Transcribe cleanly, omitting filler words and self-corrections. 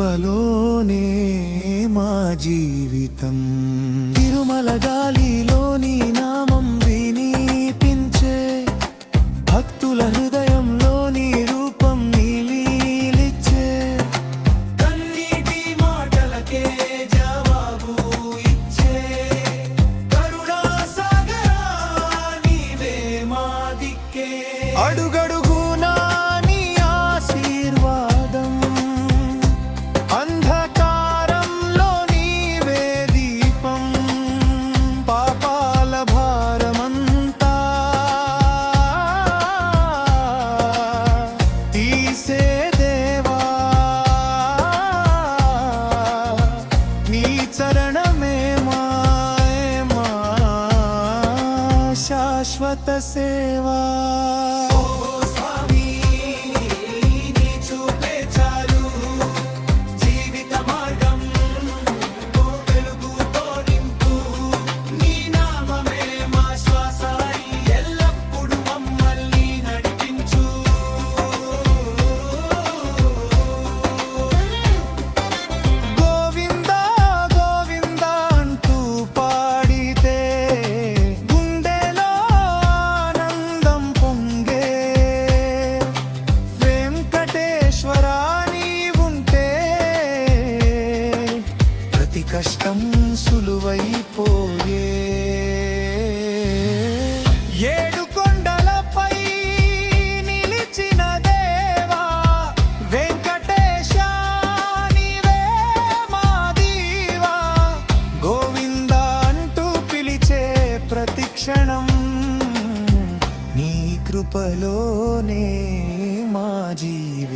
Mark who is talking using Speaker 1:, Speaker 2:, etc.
Speaker 1: కృపలోనే మా జీవితం. తిరుమల గాలిలోని నామం వినిపించే భక్తుల హృదయంలోని రూపం నీలిచ్చే కన్నీటి మాటలకే జవాబు ఇచ్చే కరుణా సాగరా నీవే మా దిక్కే. అడుగడుగునా నీ ఆశీర్వాదం, అంధకారంలో నీవే దీపం. పాపాల భారమంతా తీసే దేవా, నీ చరణమే మా శాశ్వత సేవా. కష్టం సులువైపోయే. ఏడు కొండలపై నిలిచిన దేవా వెంకటేశ నీవే మా దీవా. గోవింద అంటూ పిలిచే ప్రతి క్షణం నీ కృపలోనే మా జీవితం.